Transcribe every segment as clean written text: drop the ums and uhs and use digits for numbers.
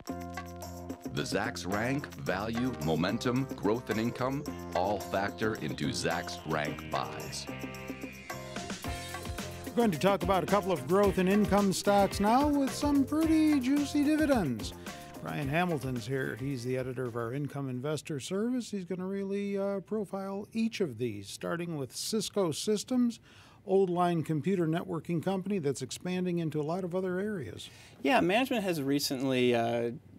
The Zacks rank, value, momentum, growth, and income all factor into Zacks rank buys. We're going to talk about a couple of growth and income stocks now with some pretty juicy dividends. Brian Hamilton's here. He's the editor of our Income Investor Service. He's going to really profile each of these, starting with Cisco Systems, old line computer networking company that's expanding into a lot of other areas. Yeah, management has recently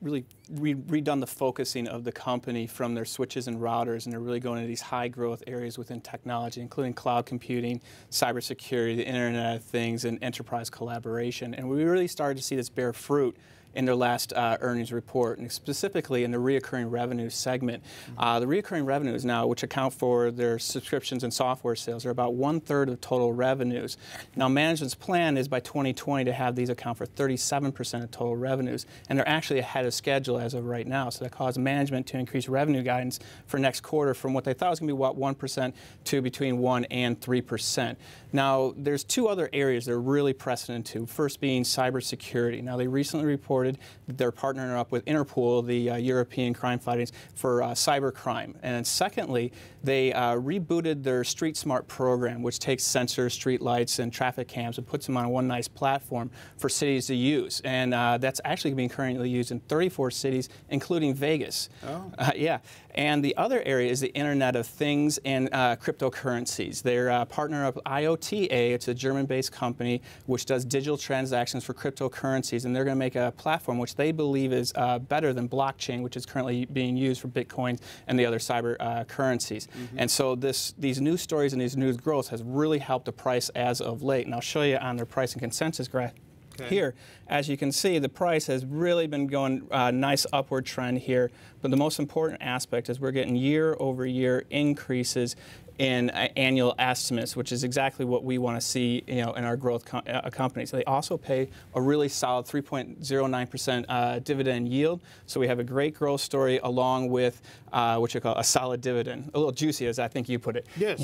really redone the focusing of the company from their switches and routers, and they're really going into these high growth areas within technology, including cloud computing, cybersecurity, the Internet of Things, and enterprise collaboration. And we really started to see this bear fruit in their last earnings report, and specifically in the reoccurring revenue segment. The reoccurring revenues now, which account for their subscriptions and software sales, are about 1/3 of total revenues. Now, management's plan is by 2020 to have these account for 37% of total revenues, and they're actually ahead of schedule as of right now. So that caused management to increase revenue guidance for next quarter from what they thought was going to be, 1% to between 1% and 3%. Now, there's two other areas they're really pressing into, first being cybersecurity. Now, they recently reported that they're partnering up with Interpol, the European crime fightings, for cybercrime. And then secondly, they rebooted their Street Smart program, which takes sensors, street lights, and traffic cams and puts them on one nice platform for cities to use. And that's actually being currently used in 34 cities, including Vegas. Oh. Yeah. And the other area is the Internet of Things and cryptocurrencies. They're partnering up with IoTA. It's a German-based company which does digital transactions for cryptocurrencies, and they're going to make a platform which they believe is better than blockchain, which is currently being used for Bitcoin and the other cyber currencies. And so these news stories and these news growth has really helped the price as of late. And I'll show you on their price and consensus graph. Okay. Here, as you can see, the price has really been going nice upward trend here, but the most important aspect is we're getting year-over-year increases in annual estimates, which is exactly what we want to see, in our growth companies. They also pay a really solid 3.09% dividend yield, so we have a great growth story along with what you call a solid dividend, a little juicy, as I think you put it. Yes.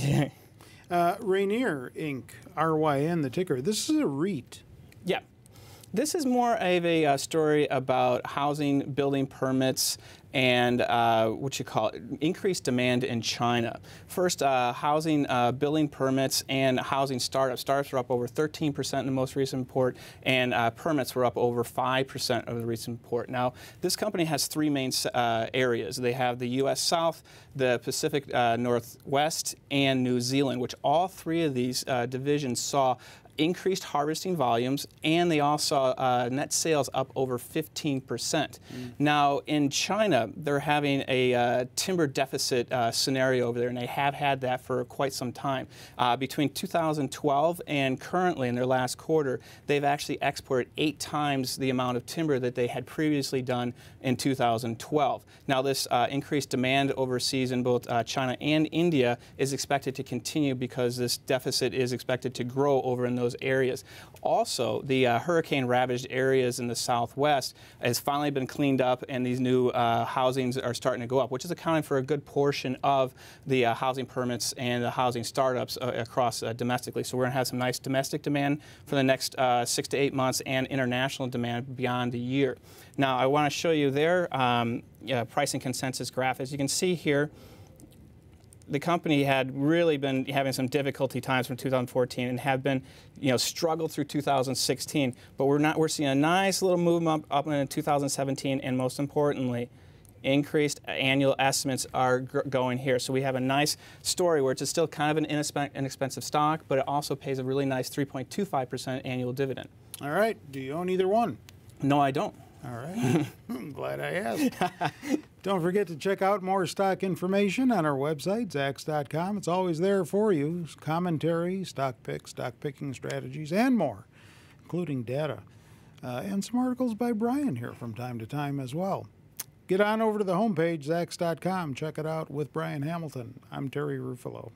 Rayonier Inc., RYN, the ticker. This is a REIT. Yeah. This is more of a story about housing, building permits, and increased demand in China. First, housing, building permits, and housing startups. Startups were up over 13% in the most recent report, and permits were up over 5% of the recent report. Now, this company has three main areas. They have the U.S. South, the Pacific Northwest, and New Zealand, which all three of these divisions saw increased harvesting volumes, and they also saw net sales up over 15%. Now, in China, they're having a timber deficit scenario over there, and they have had that for quite some time. Between 2012 and currently, in their last quarter, they've actually exported 8 times the amount of timber that they had previously done in 2012. Now, this increased demand overseas in both China and India is expected to continue because this deficit is expected to grow over in those areas. Also, the hurricane-ravaged areas in the Southwest has finally been cleaned up, and these new housings are starting to go up, which is accounting for a good portion of the housing permits and the housing startups across domestically. So we're going to have some nice domestic demand for the next 6 to 8 months and international demand beyond the year. Now, I want to show you their pricing consensus graph. As you can see here, the company had really been having some difficulty times from 2014 and have been, struggled through 2016. But we're seeing a nice little movement up in 2017, and most importantly, increased annual estimates are going here. So we have a nice story where it's still kind of an inexpensive stock, but it also pays a really nice 3.25% annual dividend. All right. Do you own either one? No, I don't. All right. I'm glad I asked. Don't forget to check out more stock information on our website, Zacks.com. It's always there for you. Commentary, stock picks, stock picking strategies, and more, including data. And some articles by Brian here from time to time as well. Get on over to the homepage, Zacks.com. Check it out with Brian Hamilton. I'm Terry Ruffalo.